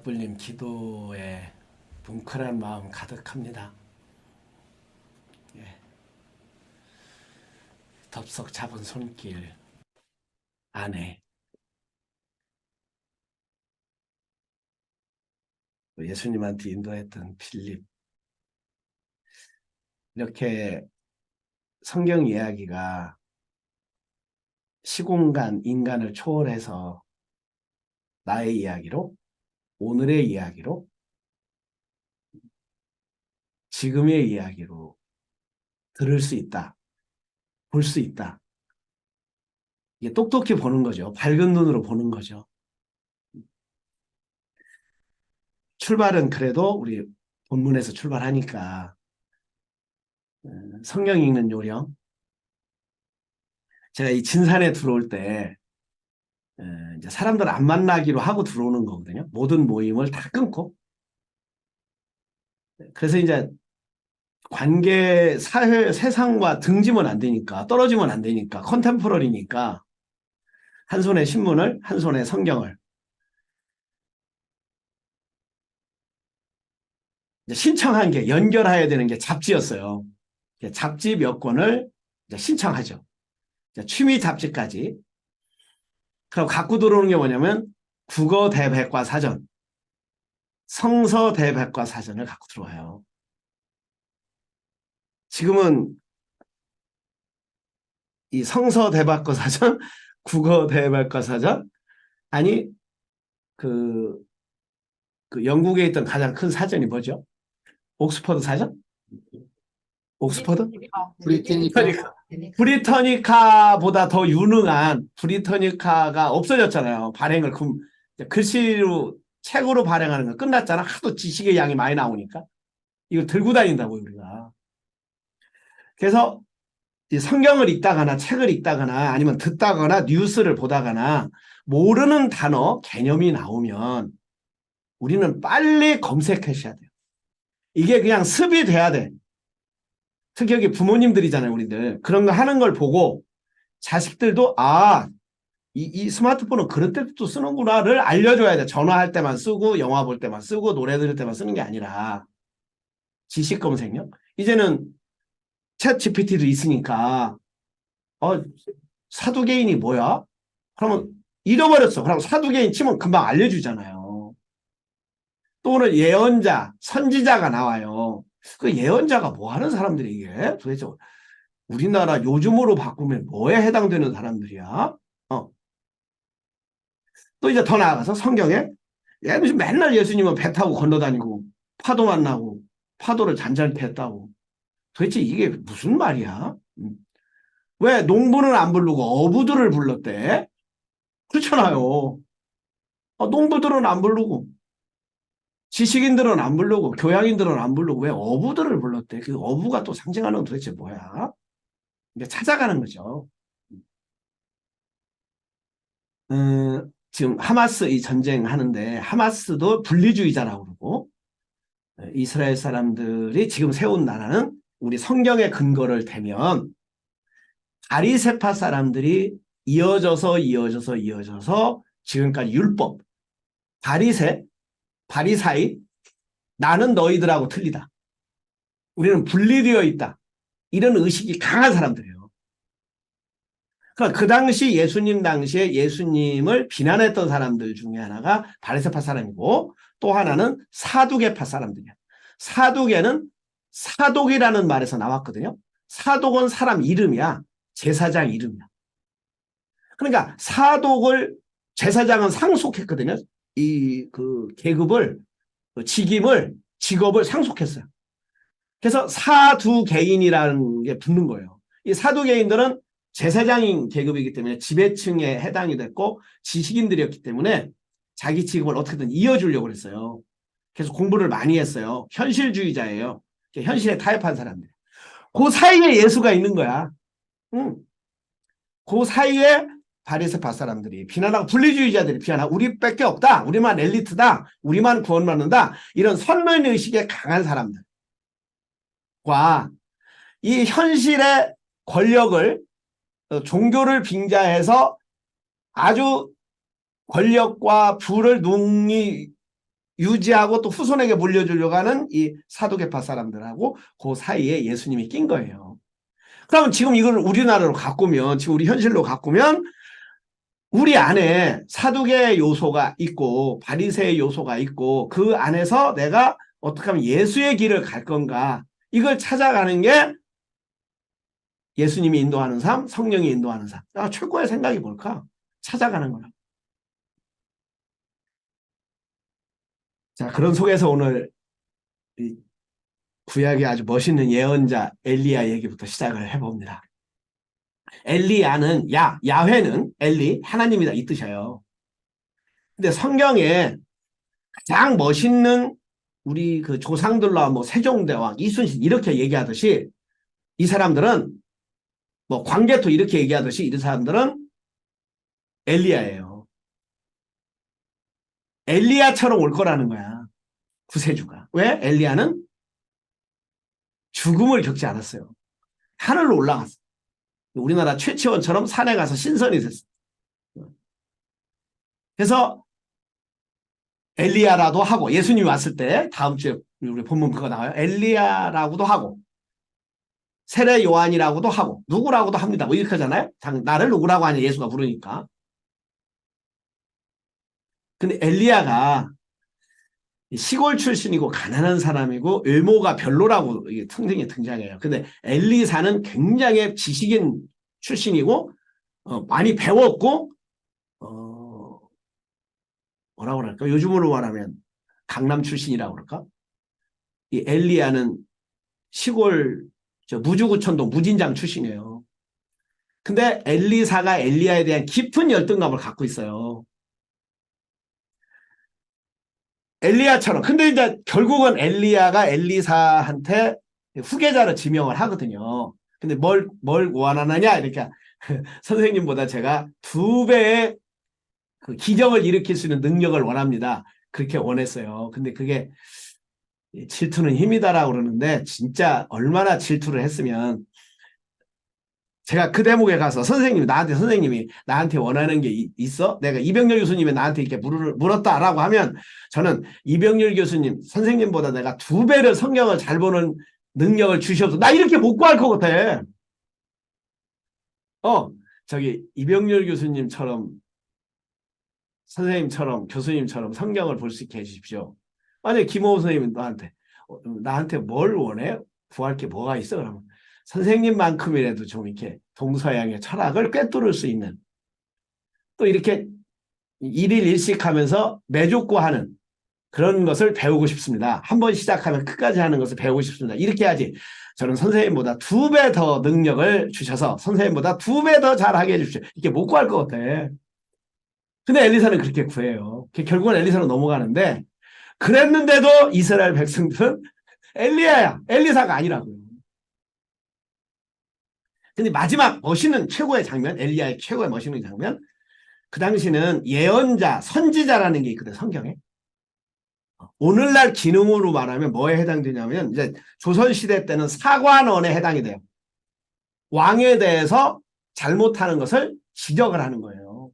맞불림 기도에 뭉클한 마음 가득합니다. 예, 덥석 잡은 손길 안에 예수님한테 인도했던 필립, 이렇게 성경 이야기가 시공간, 인간을 초월해서 나의 이야기로, 오늘의 이야기로, 지금의 이야기로 들을 수 있다, 볼 수 있다. 이게 똑똑히 보는 거죠. 밝은 눈으로 보는 거죠. 출발은 그래도 우리 본문에서 출발하니까 성경 읽는 요령. 제가 이 진산에 들어올 때 이제 사람들 안 만나기로 하고 들어오는 거거든요. 모든 모임을 다 끊고. 그래서 이제 관계, 사회, 세상과 등지면 안 되니까, 떨어지면 안 되니까, 컨템포러리니까 한 손에 신문을, 한 손에 성경을. 이제 신청한 게, 연결해야 되는 게 잡지였어요. 잡지 몇 권을 이제 신청하죠. 이제 취미 잡지까지. 그럼 갖고 들어오는 게 뭐냐면 국어 대백과사전, 성서 대백과사전을 갖고 들어와요. 지금은 이 성서 대백과사전, 국어 대백과사전, 아니 그, 그 영국에 있던 가장 큰 사전이 뭐죠? 옥스퍼드 사전? 옥스퍼드? 브리테니카. 브리터니카. 브리터니카보다 더 유능한 브리터니카가 없어졌잖아요. 발행을 글씨로 책으로 발행하는 거 끝났잖아. 하도 지식의 양이 많이 나오니까 이걸 들고 다닌다고 우리가. 그래서 이 성경을 읽다거나 책을 읽다거나 아니면 듣다거나 뉴스를 보다거나 모르는 단어, 개념이 나오면 우리는 빨리 검색하셔야 돼요. 이게 그냥 습이 돼야 돼. 특히 여기 부모님들이잖아요, 우리들. 그런 거 하는 걸 보고 자식들도 이 스마트폰은 그럴 때도 쓰는구나를 알려줘야 돼. 전화할 때만 쓰고 영화 볼 때만 쓰고 노래 들을 때만 쓰는 게 아니라 지식 검색력. 이제는 챗 GPT도 있으니까 사두개인이 뭐야? 그러면 잃어버렸어. 그럼 사두개인 치면 금방 알려주잖아요. 또는 예언자, 선지자가 나와요. 그 예언자가 뭐 하는 사람들이 이게? 도대체 우리나라 요즘으로 바꾸면 뭐에 해당되는 사람들이야? 또 이제 더 나아가서 성경에 맨날 예수님은 배 타고 건너다니고 파도 만나고 파도를 잔잔히 폈다고. 도대체 이게 무슨 말이야? 왜 농부는 안 부르고 어부들을 불렀대? 그렇잖아요. 농부들은 안 부르고 지식인들은 안 부르고 교양인들은 안 부르고 왜 어부들을 불렀대? 그 어부가 또 상징하는 건 도대체 뭐야? 이제 찾아가는 거죠. 지금 하마스 이 전쟁 하는데 하마스도 분리주의자라고 그러고 이스라엘 사람들이 지금 세운 나라는 우리 성경의 근거를 대면 바리새파 사람들이 이어져서 지금까지 율법, 바리사이, 나는 너희들하고 틀리다. 우리는 분리되어 있다. 이런 의식이 강한 사람들이에요. 그러니까 그 당시 당시에 예수님을 비난했던 사람들 중에 하나가 바리새파 사람이고 또 하나는 사두개파 사람들이야. 사두개는 사독이라는 말에서 나왔거든요. 사독은 사람 이름이야. 제사장 이름이야. 그러니까 제사장은 상속했거든요. 계급을, 직업을 상속했어요. 그래서 사두개인이라는 게 붙는 거예요. 이 사두개인들은 제사장인 계급이기 때문에 지배층에 해당이 됐고 지식인들이었기 때문에 자기 직업을 어떻게든 이어주려고 그랬어요. 그래서 공부를 많이 했어요. 현실주의자예요. 현실에 타협한 사람들. 그 사이에 예수가 있는 거야. 그 사이에 바리새파 사람들이 비난하고 분리주의자들이 비난하고 우리밖에 없다. 우리만 엘리트다. 우리만 구원받는다. 이런 선론의식에 강한 사람들과 이 현실의 권력을 종교를 빙자해서 아주 권력과 부를 유지하고 또 후손에게 물려주려고 하는 이 사두개파 사람들하고 그 사이에 예수님이 낀 거예요. 그러면 지금 이걸 우리나라로 가꾸면, 지금 우리 현실로 가꾸면 우리 안에 사두개 요소가 있고 바리새의 요소가 있고 그 안에서 내가 어떻게 하면 예수의 길을 갈 건가, 이걸 찾아가는 게 예수님이 인도하는 삶, 성령이 인도하는 삶. 최고의 생각이 뭘까? 찾아가는 거야. 자, 그런 속에서 오늘 이 구약의 아주 멋있는 예언자 엘리야 얘기부터 시작을 해봅니다. 엘리야는 야훼는 엘리, 하나님이다 이 뜻이에요. 근데 성경에 가장 멋있는 우리 그 조상들로 뭐 세종대왕, 이순신 이렇게 얘기하듯이 이 사람들은 뭐 광개토 이렇게 얘기하듯이 이 사람들은 엘리야예요. 엘리야처럼 올 거라는 거야. 구세주가. 왜? 엘리야는 죽음을 겪지 않았어요. 하늘로 올라갔어. 우리나라 최치원처럼 산에 가서 신선이 됐어. 그래서 엘리야라도 하고, 예수님이 왔을 때 다음 주에 우리 본문 그거 나와요. 엘리야라고도 하고 세례 요한이라고도 하고 누구라고도 합니다. 뭐 이렇게 하잖아요. 나를 누구라고 하냐 예수가 부르니까. 근데 엘리야가 시골 출신이고 가난한 사람이고 외모가 별로라고 이게 성경에 등장해요. 근데 엘리사는 굉장히 지식인 출신이고 많이 배웠고 뭐라고 그럴까? 요즘으로 말하면 강남 출신이라고 그럴까? 이 엘리야는 시골 무주구천동 무진장 출신이에요. 근데 엘리사가 엘리야에 대한 깊은 열등감을 갖고 있어요. 엘리야처럼. 근데 이제 결국은 엘리야가 엘리사한테 후계자로 지명을 하거든요. 근데 뭘 원하느냐? 이렇게 선생님보다 제가 2배의 그 기적을 일으킬 수 있는 능력을 원합니다. 그렇게 원했어요. 근데 그게 질투는 힘이다라고 그러는데 진짜 얼마나 질투를 했으면, 제가 그 대목에 가서 선생님이 나한테 원하는 게 있어? 내가 이병렬 교수님이 나한테 이렇게 물었다라고 하면 저는 이병렬 교수님 선생님보다 내가 2배를 성경을 잘 보는 능력을 주셔서 나 이렇게 못 구할 것 같아. 저기 이병렬 교수님처럼 선생님처럼 교수님처럼 성경을 볼 수 있게 해주십시오. 만약에 김호우 선생님이 나한테 뭘 원해? 구할 게 뭐가 있어? 그러면 선생님만큼이라도 좀 이렇게 동서양의 철학을 꿰뚫을 수 있는, 또 이렇게 일일 일식하면서 매족고하는 그런 것을 배우고 싶습니다. 한번 시작하면 끝까지 하는 것을 배우고 싶습니다. 이렇게 해야지 저는 선생님보다 2배 더 능력을 주셔서 선생님보다 2배 더 잘하게 해주십시오. 이렇게 못 구할 것 같아. 근데 엘리사는 그렇게 구해요. 결국은 엘리사로 넘어가는데, 그랬는데도 이스라엘 백성들은 엘리야야, 엘리사가 아니라고요. 근데 마지막 멋있는 최고의 장면, 엘리야의 최고의 멋있는 장면, 그 당시는 예언자, 선지자라는 게 있거든, 성경에. 오늘날 기능으로 말하면 뭐에 해당되냐면, 이제 조선시대 때는 사관원에 해당이 돼요. 왕에 대해서 잘못하는 것을 지적을 하는 거예요.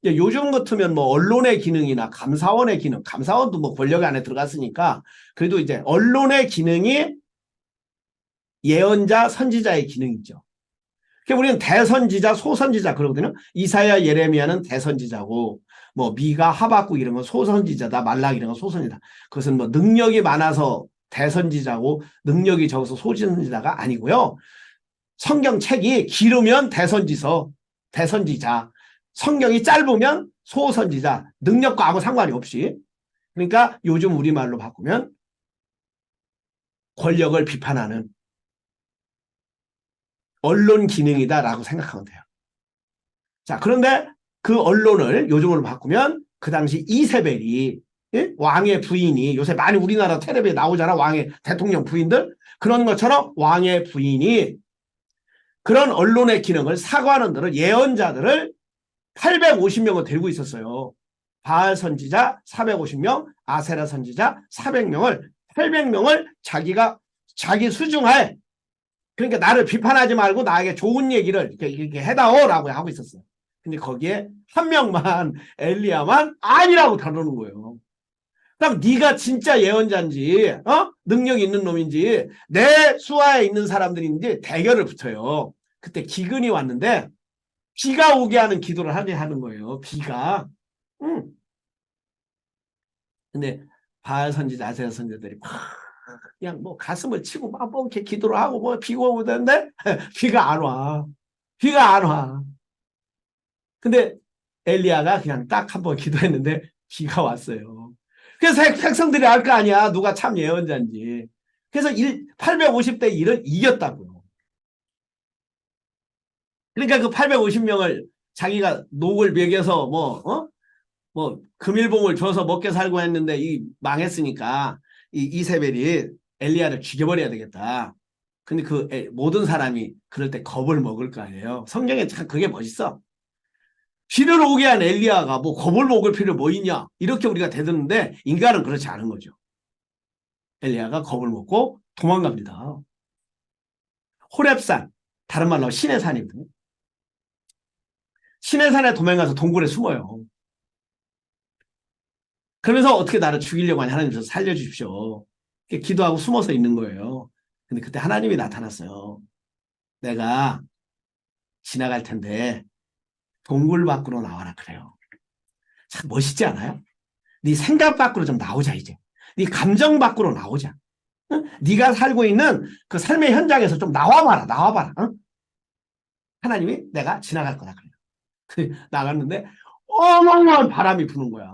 요즘 같으면 뭐 언론의 기능이나 감사원의 기능, 감사원도 뭐 권력 안에 들어갔으니까 그래도 이제 언론의 기능이 예언자, 선지자의 기능이죠. 그러니까 우리는 대선지자, 소선지자 그러거든요. 이사야, 예레미야는 대선지자고, 뭐 미가, 하박국 이런 건 소선지자다, 말라기 이런 건 소선지자. 그것은 뭐 능력이 많아서 대선지자고 능력이 적어서 소선지자가 아니고요. 성경책이 길으면 대선지자, 성경이 짧으면 소선지자, 능력과 아무 상관이 없이. 그러니까 요즘 우리말로 바꾸면 권력을 비판하는 언론 기능이다라고 생각하면 돼요. 자, 그런데 그 언론을 요즘으로 바꾸면 그 당시 이세벨이, 왕의 부인이, 요새 많이 우리나라 텔레비에 나오잖아, 왕의 대통령 부인들. 그런 것처럼 왕의 부인이 그런 언론의 기능을, 사관원들을, 예언자들을 850명을 데리고 있었어요. 바알 선지자 450명, 아세라 선지자 400명을, 800명을 자기 수중하에, 그러니까 나를 비판하지 말고 나에게 좋은 얘기를 이렇게 해다오라고 하고 있었어요. 근데 거기에 한 명만, 엘리야만 아니라고 다루는 거예요. 그럼 네가 진짜 예언자인지 능력 있는 놈인지 내 수하에 있는 사람들인지 대결을 붙어요. 그때 기근이 왔는데 비가 오게 하는 기도를 하는 거예요. 비가. 응. 근데 바알 선지자, 아세라 선지자들이 막 그냥 뭐 가슴을 치고 막 뭐 이렇게 기도를 하고 뭐 비가 오는데 비가 안 와. 비가 안 와. 근데 엘리야가 그냥 딱 한 번 기도했는데 비가 왔어요. 그래서 백성들이 알 거 아니야. 누가 참 예언자인지. 그래서 850대 1을 이겼다고요. 그러니까 그 850명을 자기가 녹을 먹여서 뭐 금일봉을 줘서 먹게 살고 했는데 이 망했으니까 이 이세벨이 엘리야를 죽여버려야 되겠다. 근데 그 모든 사람이 그럴 때 겁을 먹을 거 아니에요. 성경에 참 그게 멋있어. 비를 오게 한 엘리야가 뭐 겁을 먹을 필요 뭐 있냐 이렇게 우리가 되드는데 인간은 그렇지 않은 거죠. 엘리야가 겁을 먹고 도망갑니다. 호렙산, 다른 말로 신의 산이거든요. 신의 산에 도망가서 동굴에 숨어요. 그러면서 어떻게 나를 죽이려고 하냐, 하나님 저 살려주십시오. 기도하고 숨어서 있는 거예요. 근데 그때 하나님이 나타났어요. 내가 지나갈 텐데 동굴 밖으로 나와라 그래요. 참 멋있지 않아요? 네 생각 밖으로 좀 나오자 이제. 네 감정 밖으로 나오자. 응? 네가 살고 있는 그 삶의 현장에서 좀 나와봐라. 나와봐라. 응? 하나님이 내가 지나갈 거다 그래요. 나갔는데 어마어마한 바람이 부는 거야.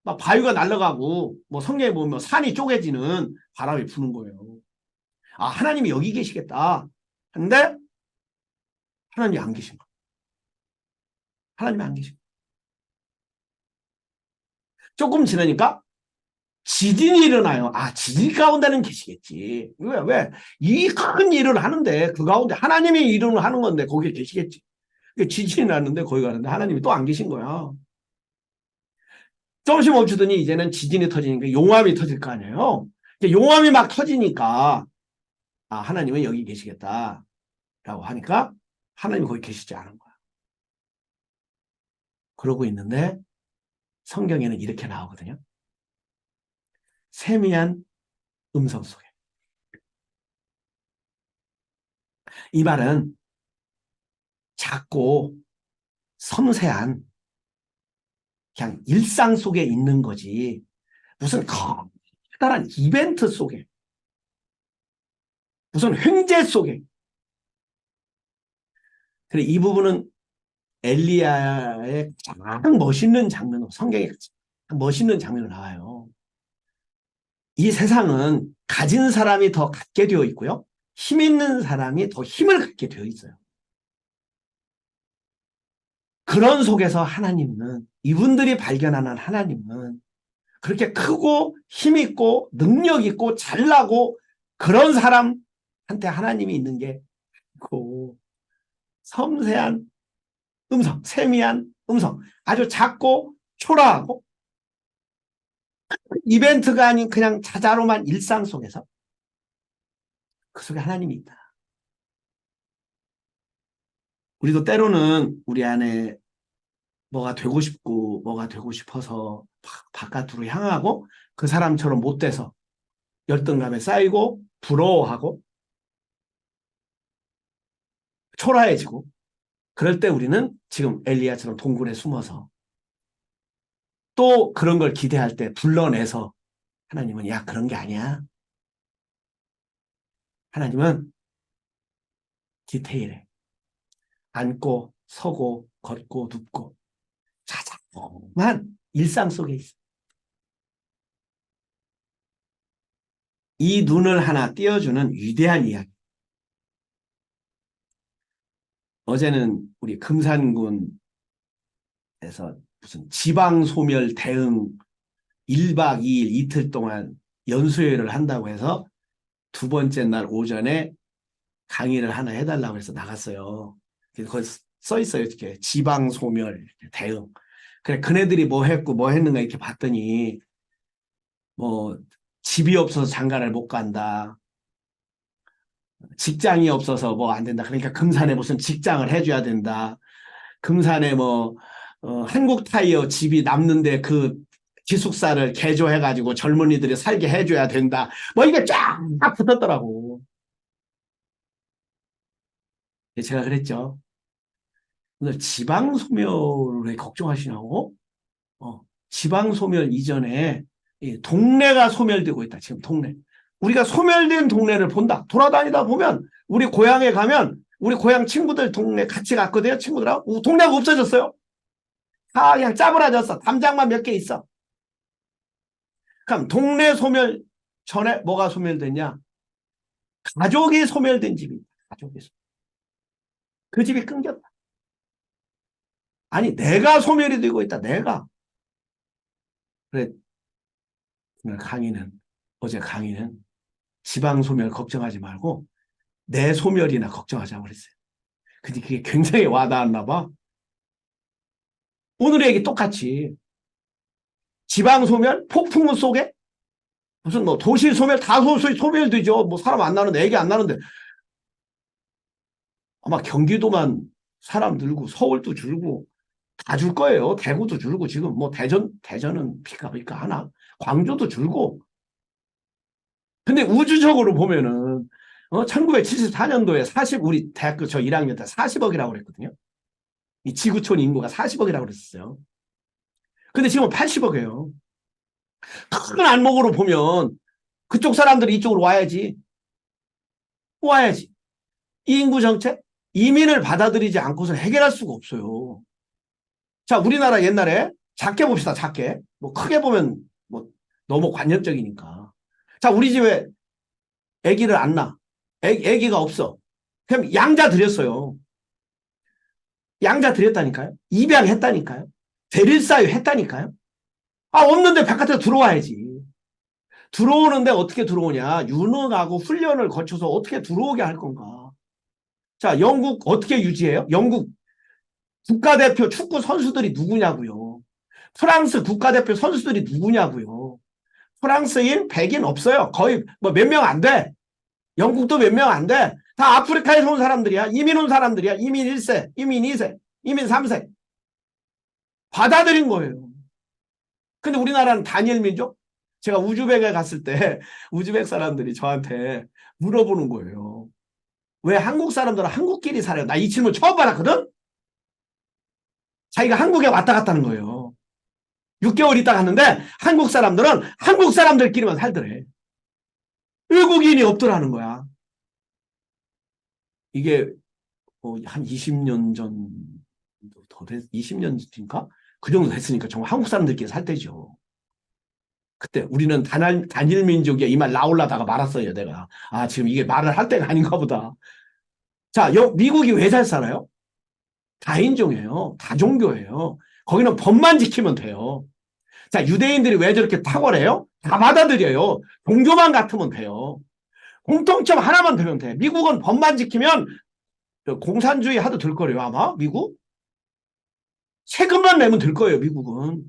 막 바위가 날아가고 뭐 성경에 보면 산이 쪼개지는 바람이 부는 거예요. 아, 하나님이 여기 계시겠다. 근데 하나님이 안 계신 거예요. 하나님이 안 계신 거예요. 조금 지나니까 지진이 일어나요. 아, 지진 가운데는 계시겠지. 왜, 왜? 이 큰 일을 하는데 그 가운데 하나님이 일을 하는 건데 거기에 계시겠지. 지진이 났는데 거기 가는데 하나님이 또 안 계신 거야. 조금씩 멈추더니 이제는 지진이 터지니까 용암이 터질 거 아니에요. 용암이 막 터지니까 아, 하나님은 여기 계시겠다라고 하니까 하나님이 거기 계시지 않은 거야. 그러고 있는데 성경에는 이렇게 나오거든요. 세미한 음성 속에. 이 말은 작고 섬세한 그냥 일상 속에 있는 거지 무슨 커다란 이벤트 속에 무슨 횡재 속에. 그래, 이 부분은 엘리야의 가장 멋있는 장면으로 성경에 멋있는 장면으로 나와요. 이 세상은 가진 사람이 더 갖게 되어 있고요. 힘 있는 사람이 더 힘을 갖게 되어 있어요. 그런 속에서 하나님은 이분들이 발견하는 하나님은 그렇게 크고 힘 있고 능력 있고 잘나고 그런 사람한테 하나님이 있는 게 있고 섬세한 음성, 세미한 음성, 아주 작고 초라하고 이벤트가 아닌 그냥 자자로만 일상 속에서 그 속에 하나님이 있다. 우리도 때로는 우리 안에 뭐가 되고 싶고 뭐가 되고 싶어서 바깥으로 향하고 그 사람처럼 못 돼서 열등감에 쌓이고 부러워하고 초라해지고 그럴 때 우리는 지금 엘리야처럼 동굴에 숨어서 또 그런 걸 기대할 때 불러내서 하나님은 야 그런 게 아니야. 하나님은 디테일해. 앉고 서고 걷고 눕고 자작만 일상 속에 있어. 이 눈을 하나 띄워주는 위대한 이야기. 어제는 우리 금산군에서 무슨 지방소멸 대응 1박 2일 이틀 동안 연수회를 한다고 해서 두 번째 날 오전에 강의를 하나 해달라고 해서 나갔어요. 거기 써 있어요. 이렇게 지방소멸 대응. 그래, 그네들이 뭐 했고 뭐 했는가 이렇게 봤더니 뭐 집이 없어서 장가를 못 간다. 직장이 없어서 뭐 안 된다. 그러니까 금산에 무슨 직장을 해줘야 된다. 금산에 뭐 한국 타이어 집이 남는데 그 기숙사를 개조해가지고 젊은이들이 살게 해줘야 된다. 뭐 이게 쫙 붙었더라고. 제가 그랬죠. 오늘 지방 소멸에 걱정하시냐고? 지방 소멸 이전에 동네가 소멸되고 있다. 지금 동네. 우리가 소멸된 동네를 본다. 돌아다니다 보면 우리 고향에 가면 우리 고향 친구들 동네 같이 갔거든요. 친구들하고. 동네가 없어졌어요. 다 그냥 짜부라졌어. 담장만 몇 개 있어. 그럼 동네 소멸 전에 뭐가 소멸됐냐? 가족이 소멸된 집이 있다. 가족이 그 집이 끊겼다. 아니 내가 소멸이 되고 있다. 내가. 그래 오늘 강의는 어제 강의는 지방 소멸 걱정하지 말고 내 소멸이나 걱정하자고 그랬어요. 근데 그게 굉장히 와닿았나 봐. 오늘의 얘기 똑같이 지방 소멸 폭풍우 속에 무슨 뭐 도시 소멸 다 소멸되죠. 뭐 사람 안 나는데 애기 안 나는데 아마 경기도만 사람 늘고 서울도 줄고 다 줄 거예요. 대구도 줄고 지금 뭐 대전은 피카피카 하나 광주도 줄고 근데 우주적으로 보면은 1974년도에 우리 대학교 저 1학년 때 40억이라고 그랬거든요. 이 지구촌 인구가 40억이라고 그랬었어요. 근데 지금은 80억이에요. 큰 안목으로 보면 그쪽 사람들이 이쪽으로 와야지. 와야지. 이 인구 정책? 이민을 받아들이지 않고서 해결할 수가 없어요. 자, 우리나라 옛날에 작게 봅시다. 작게. 뭐 크게 보면 뭐 너무 관념적이니까. 자, 우리 집에 아기를 안 낳아. 아기가 없어. 그럼 양자 드렸어요. 양자 드렸다니까요. 입양했다니까요. 대릴사유 했다니까요. 없는데 바깥에 들어와야지. 들어오는데 어떻게 들어오냐. 유능하고 훈련을 거쳐서 어떻게 들어오게 할 건가. 자, 영국 어떻게 유지해요? 영국 국가대표 축구 선수들이 누구냐고요. 프랑스 국가대표 선수들이 누구냐고요. 프랑스인, 백인 없어요. 거의 뭐 몇 명 안 돼. 영국도 몇 명 안 돼. 다 아프리카에서 온 사람들이야. 이민 온 사람들이야. 이민 1세, 이민 2세, 이민 3세. 받아들인 거예요. 근데 우리나라는 단일 민족? 제가 우즈벡에 갔을 때 우즈벡 사람들이 저한테 물어보는 거예요. 왜 한국 사람들은 한국끼리 살아요? 나 이 질문 처음 받았거든? 자기가 한국에 왔다 갔다는 거예요. 6개월 있다 갔는데 한국 사람들은 한국 사람들끼리만 살더래. 외국인이 없더라는 거야. 이게 한 20년 전, 더 20년 전인가? 그 정도 됐으니까 정말 한국 사람들끼리 살 때죠. 그때 우리는 단일 민족이야. 이 말 나올라다가 말았어요, 내가. 지금 이게 말을 할 때가 아닌가 보다. 자, 미국이 왜 잘 살아요? 다인종이에요. 다종교예요. 거기는 법만 지키면 돼요. 자, 유대인들이 왜 저렇게 탁월해요? 다 받아들여요. 종교만 같으면 돼요. 공통점 하나만 되면 돼. 미국은 법만 지키면 공산주의 하도 될 거래요, 아마 미국? 세금만 내면 될 거예요, 미국은.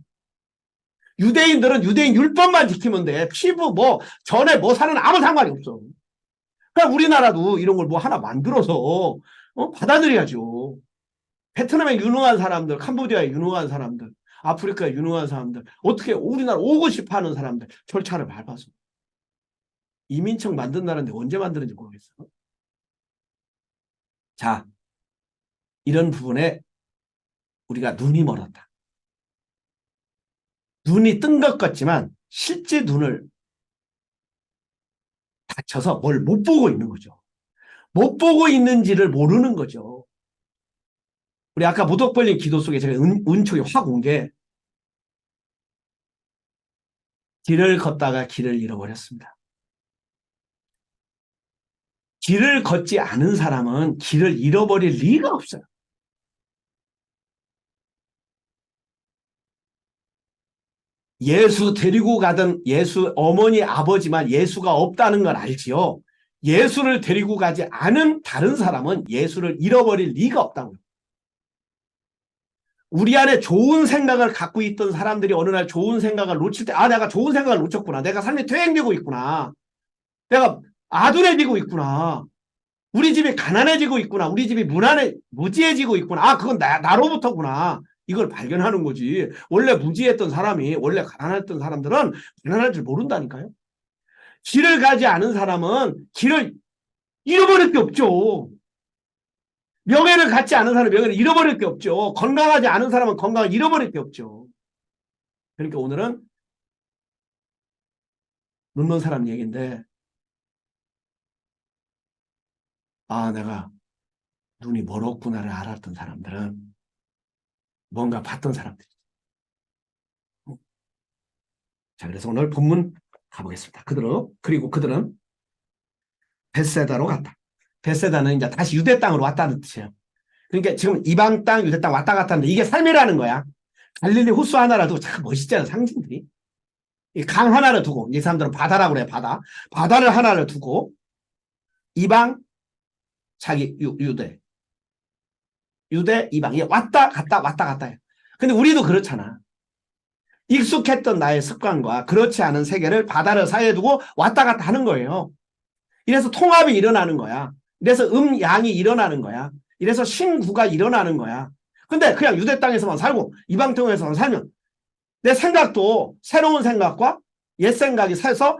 유대인들은 유대인 율법만 지키면 돼. 피부 전에 사는 아무 상관이 없어. 그러니까 우리나라도 이런 걸 하나 만들어서 받아들여야죠. 베트남에 유능한 사람들, 캄보디아에 유능한 사람들, 아프리카에 유능한 사람들, 어떻게 우리나라 오고 싶어 하는 사람들 절차를 밟아서. 이민청 만든다는데 언제 만드는지 모르겠어. 자, 이런 부분에 우리가 눈이 멀었다. 눈이 뜬 것 같지만 실제 눈을 닫혀서 뭘 못 보고 있는 거죠. 못 보고 있는지를 모르는 거죠. 우리 아까 무덕 벌린 기도 속에 제가 은총이 확 온 게 길을 걷다가 길을 잃어버렸습니다. 길을 걷지 않은 사람은 길을 잃어버릴 리가 없어요. 예수 데리고 가던 예수 어머니 아버지만 예수가 없다는 걸 알지요. 예수를 데리고 가지 않은 다른 사람은 예수를 잃어버릴 리가 없다고요. 우리 안에 좋은 생각을 갖고 있던 사람들이 어느 날 좋은 생각을 놓칠 때 내가 좋은 생각을 놓쳤구나. 내가 삶이 퇴행되고 있구나. 내가 아둔해지고 있구나. 우리 집이 가난해지고 있구나. 우리 집이 무지해지고 있구나. 그건 나로부터구나. 이걸 발견하는 거지. 원래 무지했던 사람이, 원래 가난했던 사람들은 가난할 줄 모른다니까요. 길을 가지 않은 사람은 길을 잃어버릴 게 없죠. 명예를 갖지 않은 사람은 명예를 잃어버릴 게 없죠. 건강하지 않은 사람은 건강을 잃어버릴 게 없죠. 그러니까 오늘은 눈먼 사람 얘기인데, 아, 내가 눈이 멀었구나를 알았던 사람들은 뭔가 봤던 사람들이죠. 자, 그래서 오늘 본문 가보겠습니다. 그리고 그들은 벳세다로 갔다. 벳세다는 이제 다시 유대 땅으로 왔다는 뜻이에요. 그러니까 지금 이방 땅, 유대 땅 왔다 갔다 하는데 이게 삶이라는 거야. 갈릴리 호수 하나를 두고 참 멋있잖아, 상징들이. 이 강 하나를 두고, 이 사람들은 바다라고 그래, 바다. 바다를 하나를 두고, 이방, 자기, 유대, 이방. 이게 왔다 갔다 해요. 근데 우리도 그렇잖아. 익숙했던 나의 습관과 그렇지 않은 세계를 바다를 사이에 두고 왔다 갔다 하는 거예요. 이래서 통합이 일어나는 거야. 이래서 양이 일어나는 거야. 이래서 신구가 일어나는 거야. 근데 그냥 유대 땅에서만 살고 이방 땅에서만 살면 내 생각도 새로운 생각과 옛 생각이 서서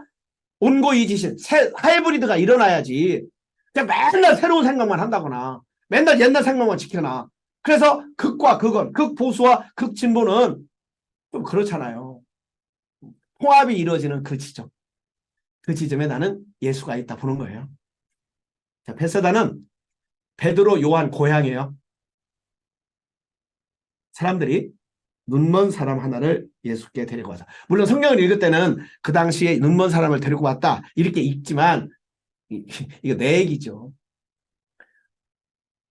온고이지신 하이브리드가 일어나야지. 그냥 맨날 새로운 생각만 한다거나 맨날 옛날 생각만 지켜놔. 그래서 극과 극은, 극보수와 극진보는 좀 그렇잖아요. 통합이 이루어지는 그 지점. 그 지점에 나는 예수가 있다 보는 거예요. 자, 베세다는 베드로, 요한 고향이에요. 사람들이 눈먼 사람 하나를 예수께 데리고 와서. 물론 성경을 읽을 때는 그 당시에 눈먼 사람을 데리고 왔다 이렇게 읽지만 이거 내 얘기죠.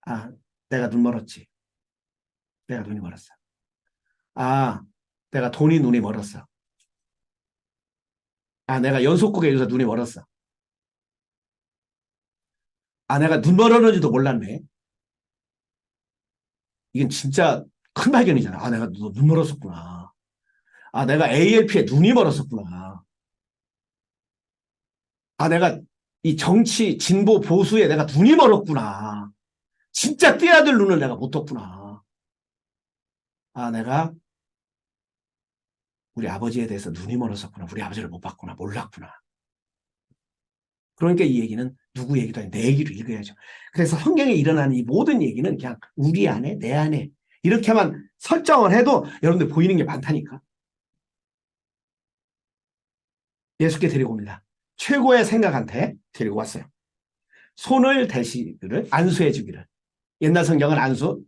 아, 내가 눈 멀었지. 내가 눈이 멀었어. 아, 내가 눈이 멀었어. 아, 내가 연속국에 있어서 눈이 멀었어. 아, 내가 눈 멀었는지도 몰랐네. 이건 진짜 큰 발견이잖아. 아, 내가 눈 멀었었구나. 아, 내가 ALP에 눈이 멀었었구나. 아, 내가 이 정치, 진보, 보수에 내가 눈이 멀었구나. 진짜 뛰어들 눈을 내가 못 떴구나. 아, 내가 우리 아버지에 대해서 눈이 멀었었구나. 우리 아버지를 못 봤구나. 몰랐구나. 그러니까 이 얘기는 누구 얘기도 아니고 내 얘기로 읽어야죠. 그래서 성경에 일어나는 이 모든 얘기는 그냥 우리 안에, 내 안에 이렇게만 설정을 해도 여러분들 보이는 게 많다니까. 예수께 데리고 옵니다. 최고의 생각한테 데리고 왔어요. 손을 대시기를, 안수해 주기를. 옛날 성경은 안수,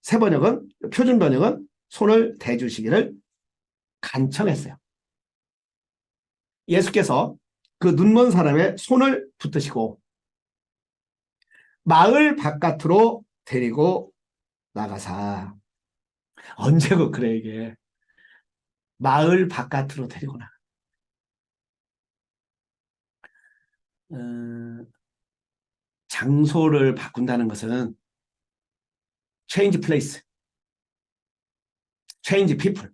새 번역은, 표준 번역은 손을 대주시기를 간청했어요. 예수께서 그 눈먼 사람의 손을 붙드시고 마을 바깥으로 데리고 나가사. 언제고 그래 이게. 마을 바깥으로 데리고 나가. 장소를 바꾼다는 것은 change place, change people,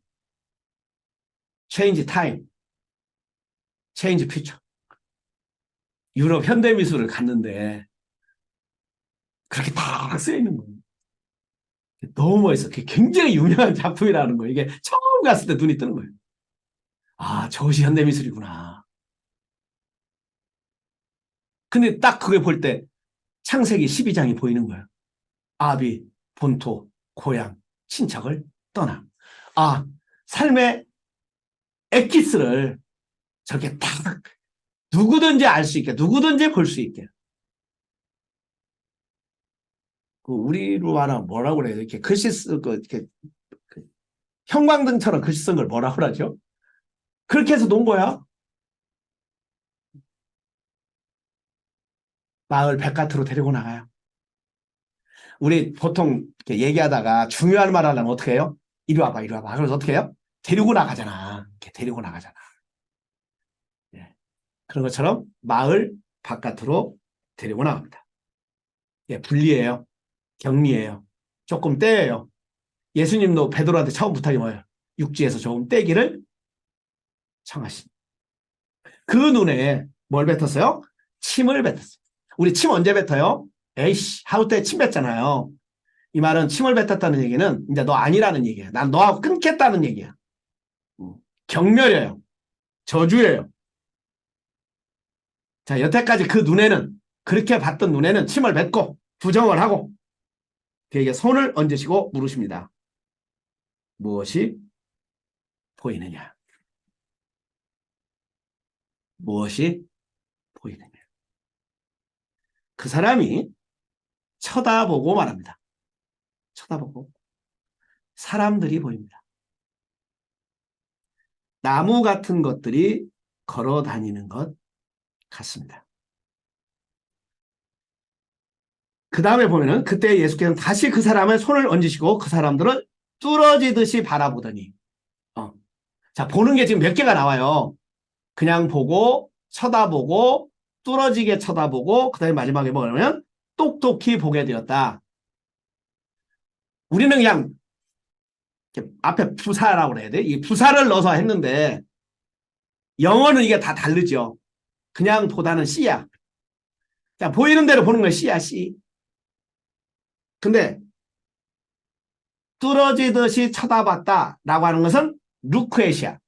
change time, change future. 유럽 현대미술을 갔는데 그렇게 다 쓰여 있는 거예요. 너무 멋있어. 굉장히 유명한 작품이라는 거예요. 이게 처음 갔을 때 눈이 뜨는 거예요. 아, 저것이 현대미술이구나. 근데 딱 그게 볼 때 창세기 12장이 보이는 거예요. 아비, 본토, 고향, 친척을 떠나. 아, 삶의 엑기스를 저렇게 딱 누구든지 알 수 있게, 누구든지 볼 수 있게. 그 우리로 말하면 뭐라고 그래요? 이렇게 글씨 쓰고 이렇게 형광등처럼 글씨 쓴 걸 뭐라고 그러죠? 그렇게 해서 놓은 거야. 마을 바깥으로 데리고 나가요. 우리 보통 이렇게 얘기하다가 중요한 말 하려면 어떻게 해요? 이리 와봐, 이리 와봐. 그래서 어떻게 해요? 데리고 나가잖아. 이렇게 데리고 나가잖아. 예. 그런 것처럼 마을 바깥으로 데리고 나갑니다. 예, 분리해요. 격리해요. 조금 떼예요. 예수님도 베드로한테 처음 부탁이 뭐예요? 육지에서 조금 떼기를 청하신. 그 눈에 뭘 뱉었어요? 침을 뱉었어요. 우리 침 언제 뱉어요? 에이씨, 하루 때 침 뱉잖아요. 이 말은 침을 뱉었다는 얘기는 이제 너 아니라는 얘기야. 난 너하고 끊겠다는 얘기야. 음, 경멸이에요. 저주예요. 자, 여태까지 그 눈에는, 그렇게 봤던 눈에는 침을 뱉고 부정을 하고 그에게 손을 얹으시고 물으십니다. 무엇이 보이느냐? 무엇이 보이느냐? 그 사람이 쳐다보고 말합니다. 쳐다보고 사람들이 보입니다. 나무 같은 것들이 걸어 다니는 것 같습니다. 그 다음에 보면은 그때 예수께서는 다시 그 사람의 손을 얹으시고 그 사람들을 뚫어지듯이 바라보더니 자, 보는 게 지금 몇 개가 나와요. 그냥 보고 쳐다보고 뚫어지게 쳐다보고 그다음에 마지막에 뭐냐면 똑똑히 보게 되었다. 우리는 그냥 앞에 부사라고 그래야 돼. 이 부사를 넣어서 했는데 영어는 이게 다 다르죠. 그냥 보다는 C야. 자, 보이는 대로 보는 건 C야, C. 근데 뚫어지듯이 쳐다봤다라고 하는 것은 루크엣이야.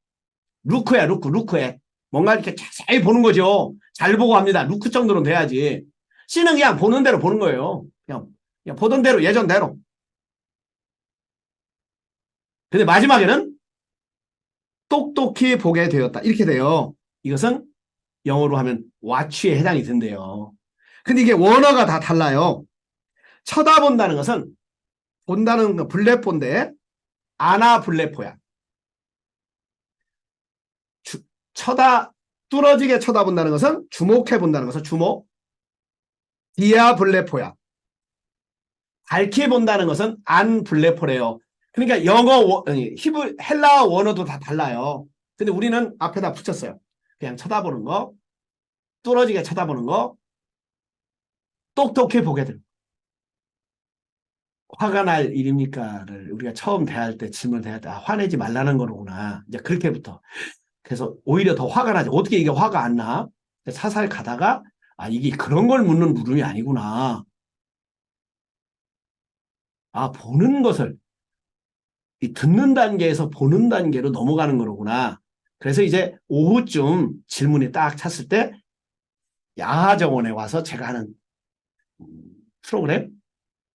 루크야, 루크에. 뭔가 이렇게 자세히 보는 거죠. 잘 보고 합니다. 루크 정도는 돼야지. C는 그냥 보는 대로 보는 거예요. 그냥 보던 대로, 예전대로. 근데 마지막에는 똑똑히 보게 되었다. 이렇게 돼요. 이것은 영어로 하면 watch에 해당이 된대요. 근데 이게 원어가 다 달라요. 쳐다본다는 것은 본다는 건 블레포인데 아나블레포야. 뚫어지게 쳐다본다는 것은 주목해 본다는 것은 주목. 디아블레포야. 밝히 본다는 것은 안블레포래요. 그러니까 영어, 헬라어 원어도 다 달라요. 근데 우리는 앞에다 붙였어요. 그냥 쳐다보는 거, 뚫어지게 쳐다보는 거, 똑똑히 보게 됩니다. 화가 날 일입니까를 우리가 처음 대할 때 질문 대할 때 화내지 말라는 거로구나. 이제 그렇게부터. 그래서 오히려 더 화가 나죠. 어떻게 이게 화가 안 나? 사살 가다가 이게 그런 걸 묻는 물음이 아니구나. 보는 것을 이 듣는 단계에서 보는 단계로 넘어가는 거로구나. 그래서 이제 오후쯤 질문이 딱 찼을 때 야하정원에 와서 제가 하는 프로그램이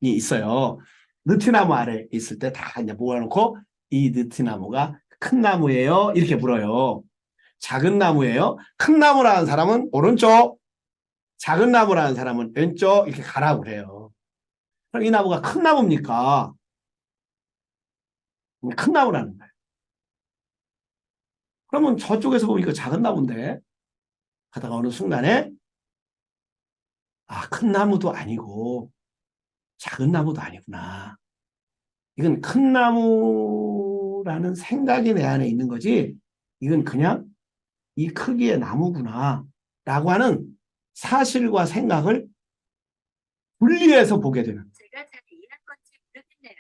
있어요. 느티나무 아래 있을 때 다 이제 모아놓고 이 느티나무가 큰 나무예요? 이렇게 물어요. 작은 나무예요? 큰 나무라는 사람은 오른쪽, 작은 나무라는 사람은 왼쪽 이렇게 가라고 그래요. 그럼 이 나무가 큰 나무입니까? 큰 나무라는 거예요. 그러면 저쪽에서 보면 이거 작은 나무인데 하다가 어느 순간에 큰 나무도 아니고 작은 나무도 아니구나. 이건 큰 나무라는 생각이 내 안에 있는 거지. 이건 그냥 이 크기의 나무구나. 라고 하는 사실과 생각을 분리해서 보게 되는. 제가 잘 이해한 건지 모르겠네요.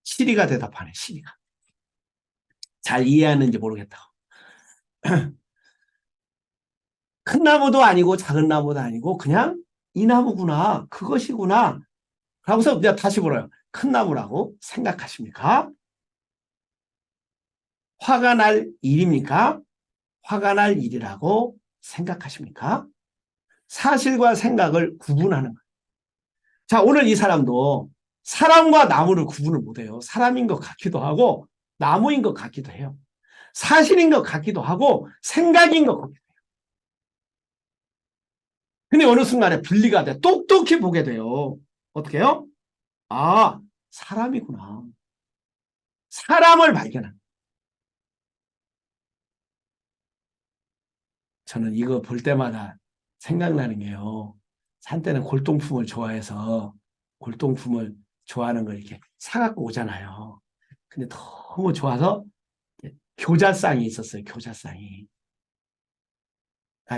시리가 대답하네, 시리가. 잘 이해하는지 모르겠다고. 큰 나무도 아니고 작은 나무도 아니고 그냥 이 나무구나. 그것이구나. 하고서 내가 다시 물어요. 큰 나무라고 생각하십니까? 화가 날 일입니까? 화가 날 일이라고 생각하십니까? 사실과 생각을 구분하는 거예요. 자, 오늘 이 사람도 사람과 나무를 구분을 못해요. 사람인 것 같기도 하고 나무인 것 같기도 해요. 사실인 것 같기도 하고 생각인 것 같기도 해요. 근데 어느 순간에 분리가 돼. 똑똑히 보게 돼요. 어떻게 해요? 사람이구나. 사람을 발견한. 저는 이거 볼 때마다 생각나는 게요. 한때는 골동품을 좋아해서 골동품을 좋아하는 걸 이렇게 사갖고 오잖아요. 근데 너무 좋아서 교자상이 있었어요. 교자상이.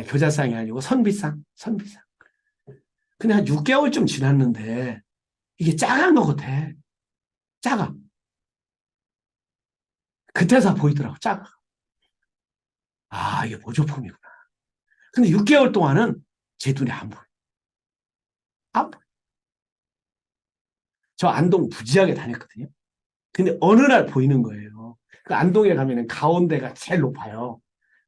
교자상이 아니고 선비상. 선비상. 근데 한 6개월쯤 지났는데 이게 작은 것 같아. 작아. 그때서 보이더라고. 작아. 이게 모조품이구나. 근데 6개월 동안은 제 눈에 안 보여. 안 보여. 저 안동 부지하게 다녔거든요. 근데 어느 날 보이는 거예요. 그 안동에 가면은 가운데가 제일 높아요.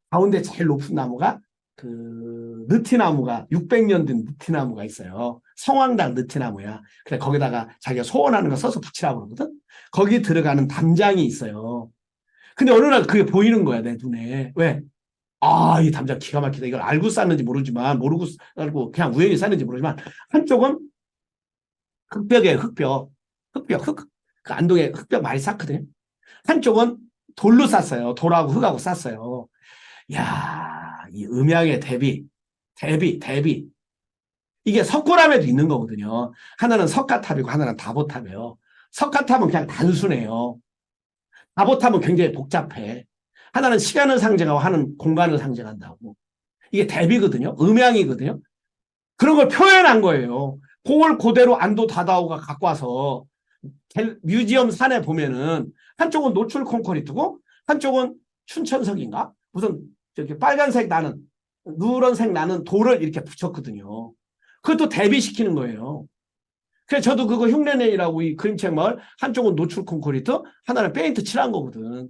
가운데 제일 높은 나무가 그 느티나무가 600년 된 느티나무가 있어요. 성황당 느티나무야. 그래 거기다가 자기가 소원하는 거 써서 붙이라고 그러거든. 거기 들어가는 담장이 있어요. 근데 어느 날 그게 보이는 거야 내 눈에. 왜? 아, 이 담장 기가 막히다. 이걸 알고 쌌는지 모르지만 모르고 알고 그냥 우연히 쌌는지 모르지만 한쪽은 흙벽이에요. 흙벽. 흙벽 흙. 그 안동에 흙벽 많이 쌌거든요. 한쪽은 돌로 쌌어요. 돌하고 흙하고 쌌어요. 야, 이 음양의 대비. 이게 석굴암에도 있는 거거든요. 하나는 석가탑이고 하나는 다보탑이에요. 석가탑은 그냥 단순해요. 다보탑은 굉장히 복잡해. 하나는 시간을 상징하고 하나는 공간을 상징한다고. 이게 대비거든요. 음양이거든요. 그런 걸 표현한 거예요. 그걸 그대로 안도 다다오가 갖고 와서 뮤지엄 산에 보면은 한쪽은 노출 콘크리트고 한쪽은 춘천석인가? 무슨 저기 빨간색 나는 누런색 나는 돌을 이렇게 붙였거든요. 그것도 대비시키는 거예요. 그래서 저도 그거 흉내내라고 이 그림책 마을 한쪽은 노출 콘크리트 하나는 페인트 칠한 거거든.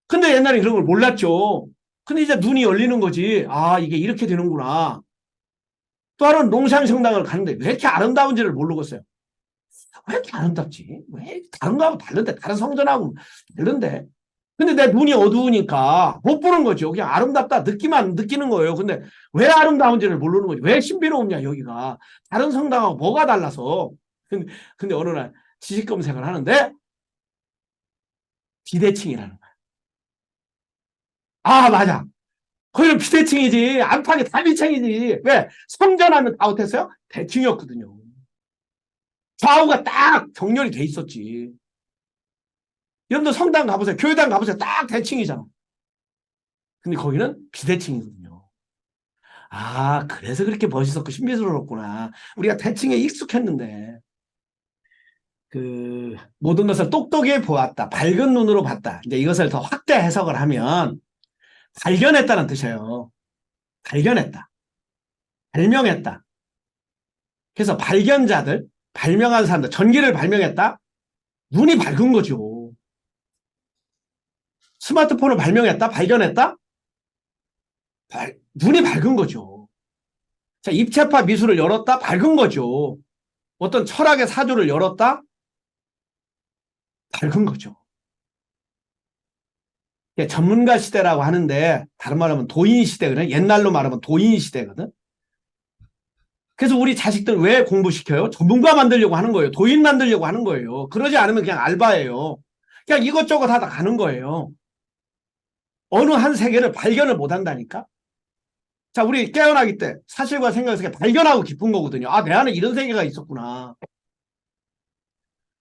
근데 옛날에 그런 걸 몰랐죠. 근데 이제 눈이 열리는 거지. 아, 이게 이렇게 되는구나. 또 하나는 농산 성당을 가는데 왜 이렇게 아름다운지를 모르겠어요. 왜 이렇게 아름답지? 왜 다른 거하고 다른데 다른 성전하고 다른데? 근데 내 눈이 어두우니까 못 보는 거죠. 그냥 아름답다 느끼만 느끼는 거예요. 근데 왜 아름다운지를 모르는 거죠. 왜 신비로우냐 여기가. 다른 성당하고 뭐가 달라서. 근데 어느 날 지식 검색을 하는데 비대칭이라는 거야. 아 맞아. 거기는 비대칭이지. 안팎이 다 비대칭이지. 왜? 성전하면 다 어땠어요? 대칭이었거든요. 좌우가 딱 정렬이 돼 있었지. 여러분들 성당 가보세요. 교회당 가보세요. 딱 대칭이잖아. 근데 거기는 비대칭이거든요. 아, 그래서 그렇게 멋있었고 신비스러웠구나. 우리가 대칭에 익숙했는데, 그, 모든 것을 똑똑히 보았다. 밝은 눈으로 봤다. 이제 이것을 더 확대 해석을 하면, 발견했다는 뜻이에요. 발견했다. 발명했다. 그래서 발견자들, 발명한 사람들, 전기를 발명했다? 눈이 밝은 거죠. 스마트폰을 발명했다? 발견했다? 눈이 밝은 거죠. 자, 입체파 미술을 열었다? 밝은 거죠. 어떤 철학의 사조를 열었다? 밝은 거죠. 전문가 시대라고 하는데 다른 말하면 도인 시대거든. 옛날로 말하면 도인 시대거든. 그래서 우리 자식들 왜 공부시켜요? 전문가 만들려고 하는 거예요. 도인 만들려고 하는 거예요. 그러지 않으면 그냥 알바예요. 그냥 이것저것 하다 가는 거예요. 어느 한 세계를 발견을 못 한다니까? 자, 우리 깨어나기 때 사실과 생각에서 발견하고 기쁜 거거든요. 아, 내 안에 이런 세계가 있었구나.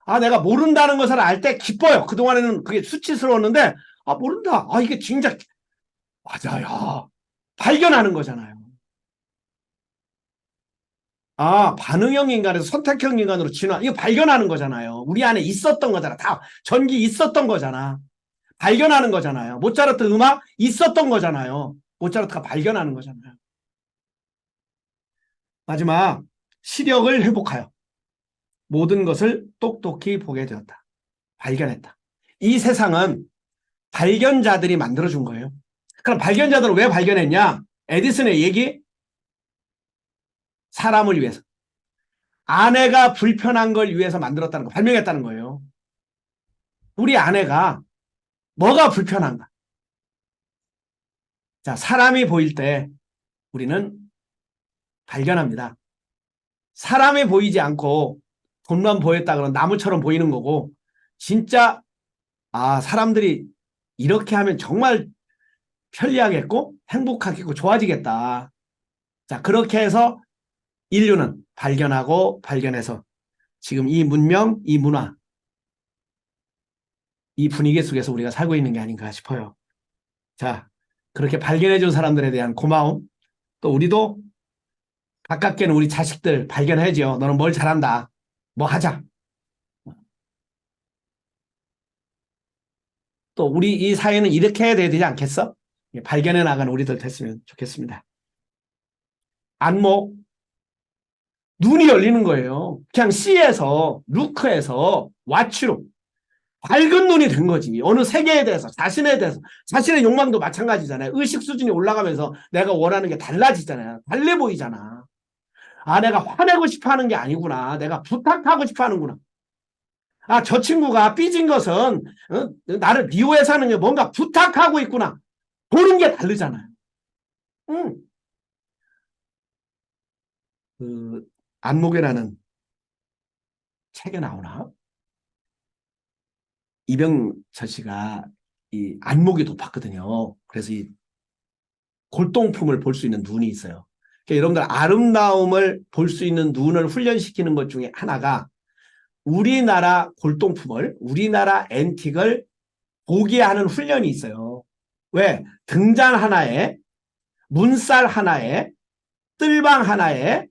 아, 내가 모른다는 것을 알 때 기뻐요. 그동안에는 그게 수치스러웠는데, 아, 모른다. 아, 이게 진짜, 맞아요. 발견하는 거잖아요. 아, 반응형 인간에서 선택형 인간으로 진화. 이거 발견하는 거잖아요. 우리 안에 있었던 거잖아. 다 전기 있었던 거잖아. 발견하는 거잖아요. 모차르트 음악 있었던 거잖아요. 모차르트가 발견하는 거잖아요. 마지막, 시력을 회복하여 모든 것을 똑똑히 보게 되었다. 발견했다. 이 세상은 발견자들이 만들어준 거예요. 그럼 발견자들은 왜 발견했냐? 에디슨의 얘기, 사람을 위해서. 아내가 불편한 걸 위해서 만들었다는 거, 발명했다는 거예요. 우리 아내가 뭐가 불편한가? 자, 사람이 보일 때 우리는 발견합니다. 사람이 보이지 않고 돈만 보였다 그러면 나무처럼 보이는 거고, 진짜, 아, 사람들이 이렇게 하면 정말 편리하겠고, 행복하겠고, 좋아지겠다. 자, 그렇게 해서 인류는 발견하고 발견해서 지금 이 문명, 이 문화, 이 분위기 속에서 우리가 살고 있는 게 아닌가 싶어요. 자, 그렇게 발견해 준 사람들에 대한 고마움, 또 우리도 가깝게는 우리 자식들 발견해야죠. 너는 뭘 잘한다. 뭐 하자. 또 우리 이 사회는 이렇게 해야 되지 않겠어? 발견해 나가는 우리들 됐으면 좋겠습니다. 안목, 눈이 열리는 거예요. 그냥 C에서, 루크에서 와치로 밝은 눈이 된 거지. 어느 세계에 대해서, 자신에 대해서. 자신의 욕망도 마찬가지잖아요. 의식 수준이 올라가면서 내가 원하는 게 달라지잖아요. 달래 보이잖아. 아, 내가 화내고 싶어 하는 게 아니구나. 내가 부탁하고 싶어 하는구나. 아, 저 친구가 삐진 것은 나를 미워해서 하는 게 뭔가 부탁하고 있구나. 보는 게 다르잖아요. 응. 그 안목이라는 책에 나오나? 이병철 씨가 이 안목이 높았거든요. 그래서 이 골동품을 볼 수 있는 눈이 있어요. 그러니까 여러분들 아름다움을 볼 수 있는 눈을 훈련시키는 것 중에 하나가 우리나라 골동품을, 우리나라 앤틱을 보게 하는 훈련이 있어요. 왜? 등잔 하나에, 문살 하나에, 뜰방 하나에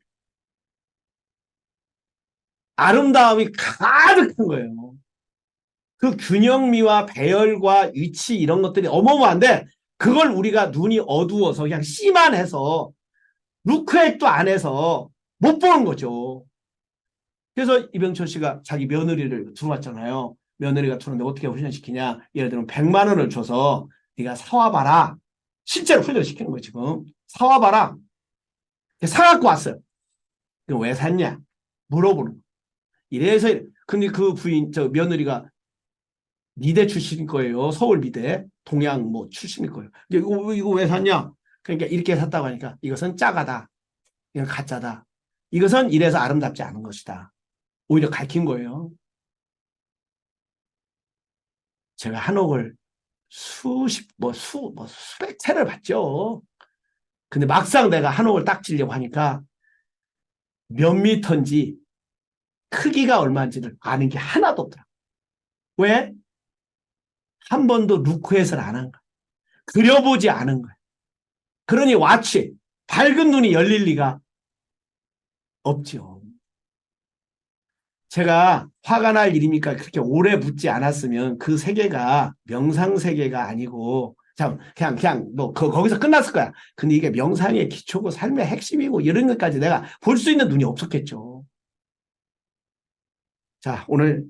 아름다움이 가득한 거예요. 그 균형미와 배열과 위치 이런 것들이 어마어마한데 그걸 우리가 눈이 어두워서 그냥 C만 해서 루크액도 안 해서 못 보는 거죠. 그래서 이병철 씨가 자기 며느리를 들어왔잖아요. 며느리가 들어왔는데 어떻게 훈련시키냐. 예를 들면 100만 원을 줘서 네가 사와봐라. 실제로 훈련시키는 거예요. 지금. 사와봐라. 사갖고 왔어요. 왜 샀냐. 물어보는 거예요. 이래서 근데 그 부인 저 며느리가 미대 출신일 거예요. 서울 미대. 동양 뭐 출신일 거예요. 이거 왜 샀냐. 그러니까 이렇게 샀다고 하니까 이것은 짜가다. 이건 가짜다. 이것은 이래서 아름답지 않은 것이다. 오히려 가르친 거예요. 제가 한옥을 수백 채를 봤죠. 근데 막상 내가 한옥을 딱 지려고 하니까 몇 미터인지 크기가 얼마인지를 아는 게 하나도 없더라. 왜? 한 번도 루크에서는 안 한 거야. 그려보지 않은 거야. 그러니 와치, 밝은 눈이 열릴 리가 없죠. 제가 화가 날 일입니까? 그렇게 오래 붙지 않았으면 그 세계가 명상 세계가 아니고 그냥 뭐 거기서 끝났을 거야. 근데 이게 명상의 기초고 삶의 핵심이고 이런 것까지 내가 볼 수 있는 눈이 없었겠죠. 자, 오늘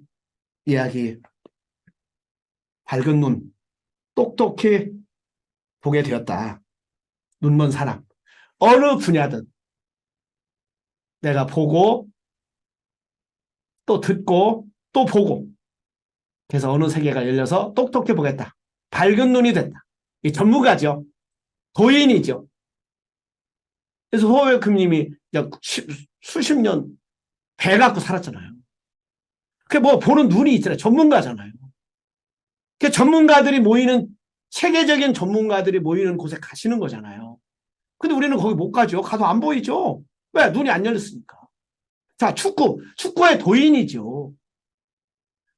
이야기 밝은 눈, 똑똑히 보게 되었다. 눈먼 사람. 어느 분야든 내가 보고 또 듣고 또 보고 그래서 어느 세계가 열려서 똑똑히 보겠다. 밝은 눈이 됐다. 이 전문가죠. 도인이죠. 그래서 호웰크님이 수십 년 배 갖고 살았잖아요. 그게 뭐 보는 눈이 있잖아요. 전문가잖아요. 그 전문가들이 모이는 세계적인 전문가들이 모이는 곳에 가시는 거잖아요. 근데 우리는 거기 못 가죠. 가서 안 보이죠. 왜? 눈이 안 열렸으니까. 자, 축구의 도인이죠.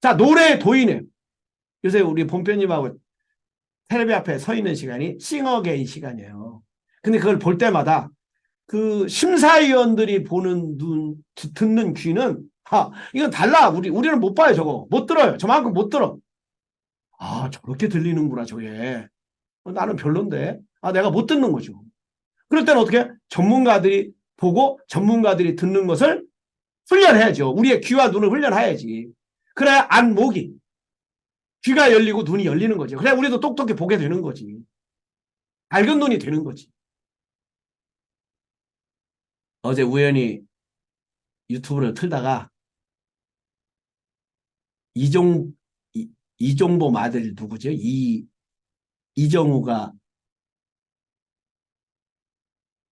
자, 노래의 도인이에요. 요새 우리 본편님하고 텔레비 앞에 서 있는 시간이 싱어게인 시간이에요. 근데 그걸 볼 때마다 그 심사위원들이 보는 눈, 듣는 귀는 이건 달라. 우리는 못 봐요, 저거. 못 들어요. 저만큼 못 들어. 아, 저렇게 들리는구나, 저게. 나는 별론데. 내가 못 듣는 거죠. 그럴 때는 어떻게? 전문가들이 보고 전문가들이 듣는 것을 훈련해야죠. 우리의 귀와 눈을 훈련해야지. 그래야 안목이 귀가 열리고 눈이 열리는 거죠. 그래야 우리도 똑똑히 보게 되는 거지. 밝은 눈이 되는 거지. 어제 우연히 유튜브를 틀다가 이종 이종범 아들 누구죠? 이정우가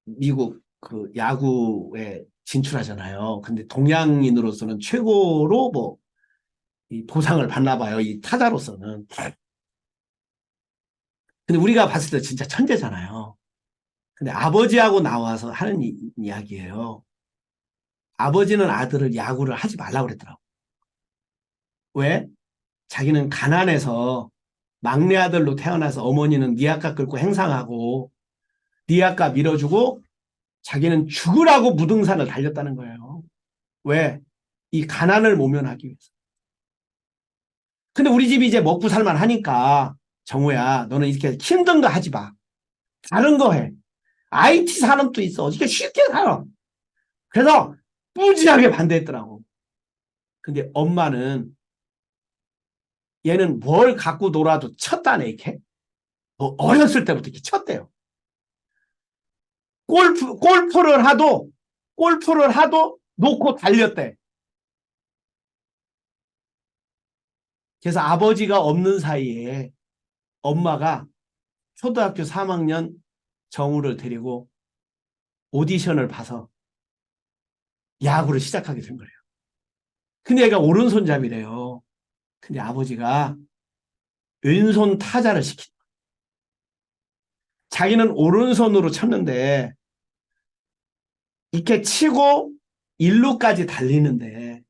미국 그 야구에 진출하잖아요. 근데 동양인으로서는 최고로 뭐 이 보상을 받나 봐요. 이 타자로서는. 근데 우리가 봤을 때 진짜 천재잖아요. 근데 아버지하고 나와서 하는 이야기예요. 아버지는 아들을 야구를 하지 말라고 그랬더라고. 왜? 자기는 가난해서 막내 아들로 태어나서 어머니는 니아까 끌고 행상하고 니아까 밀어주고 자기는 죽으라고 무등산을 달렸다는 거예요. 왜? 이 가난을 모면하기 위해서. 근데 우리 집이 이제 먹고 살만 하니까 정우야 너는 이렇게 힘든 거 하지 마. 다른 거 해. IT 산업도 있어. 이게 쉽게 살아. 그래서 무지하게 반대했더라고. 근데 엄마는 얘는 뭘 갖고 놀아도 쳤다네, 이렇게. 뭐 어렸을 때부터 이렇게 쳤대요. 골프를 하도 놓고 달렸대. 그래서 아버지가 없는 사이에 엄마가 초등학교 3학년 정우를 데리고 오디션을 봐서 야구를 시작하게 된 거예요. 근데 얘가 오른손잡이래요. 근데 아버지가 왼손 타자를 시킨 거예요. 자기는 오른손으로 쳤는데 이렇게 치고 1루까지 달리는데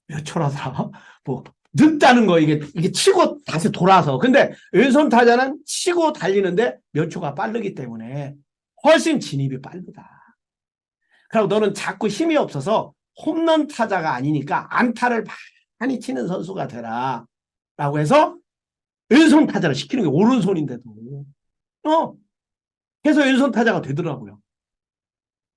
몇 초라더라? 뭐 늦다는 거 이게 치고 다시 돌아서. 근데 왼손 타자는 치고 달리는데 몇 초가 빠르기 때문에 훨씬 진입이 빠르다. 그리고 너는 자꾸 힘이 없어서 홈런 타자가 아니니까 안타를 많이 치는 선수가 되라. 라고 해서 왼손 타자를 시키는 게 오른손인데도. 어, 그래서 왼손 타자가 되더라고요.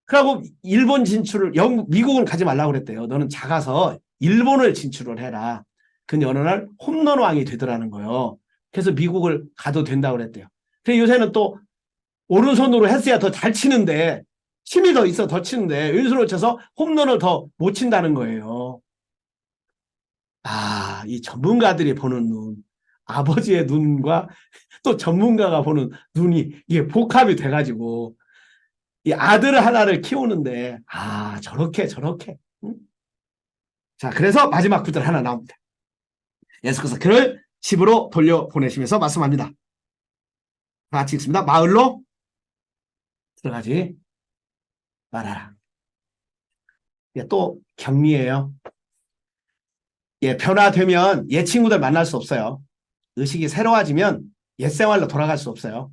그리고 일본 진출을, 미국은 가지 말라고 그랬대요. 너는 작아서 일본을 진출을 해라. 근데 어느 날 홈런왕이 되더라는 거예요. 그래서 미국을 가도 된다고 그랬대요. 근데 요새는 또 오른손으로 했어야 더 잘 치는데, 힘이 더 있어 더 치는데 왼손으로 쳐서 홈런을 더 못 친다는 거예요. 아, 이 전문가들이 보는 눈, 아버지의 눈과 또 전문가가 보는 눈이 이게 복합이 돼가지고 이 아들 하나를 키우는데 아 저렇게 응? 자, 그래서 마지막 구절 하나 나옵니다. 예수께서 그를 집으로 돌려보내시면서 말씀합니다. 같이 읽습니다. 마을로 들어가지 말아라. 예, 또 격리예요. 예, 변화되면 옛 친구들 만날 수 없어요. 의식이 새로워지면 옛 생활로 돌아갈 수 없어요.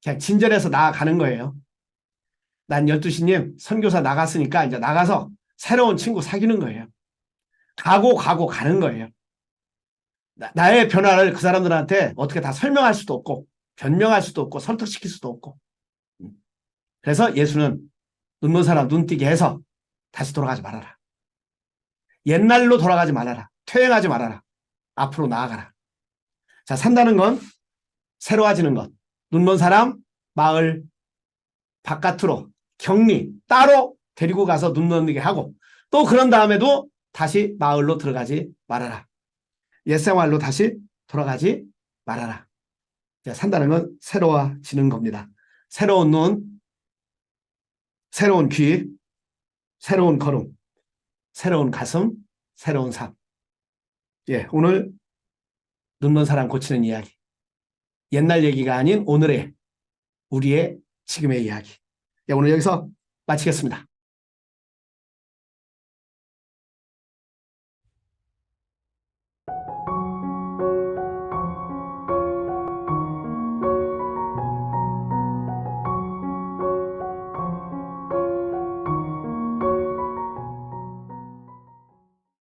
그냥 진전해서 나아가는 거예요. 난 12시님 선교사 나갔으니까 이제 나가서 새로운 친구 사귀는 거예요. 가고 가는 거예요. 나의 변화를 그 사람들한테 어떻게 다 설명할 수도 없고 변명할 수도 없고 설득시킬 수도 없고. 그래서 예수는 눈먼 사람 눈뜨게 해서 다시 돌아가지 말아라. 옛날로 돌아가지 말아라. 퇴행하지 말아라. 앞으로 나아가라. 자, 산다는 건 새로워지는 것. 눈먼 사람 마을 바깥으로 격리 따로 데리고 가서 눈 넘게 하고 또 그런 다음에도 다시 마을로 들어가지 말아라. 옛생활로 다시 돌아가지 말아라. 산다는 건 새로워지는 겁니다. 새로운 눈, 새로운 귀, 새로운 걸음, 새로운 가슴, 새로운 삶. 예, 오늘 눈먼 사람 고치는 이야기. 옛날 얘기가 아닌 오늘의 우리의 지금의 이야기. 예, 오늘 여기서 마치겠습니다.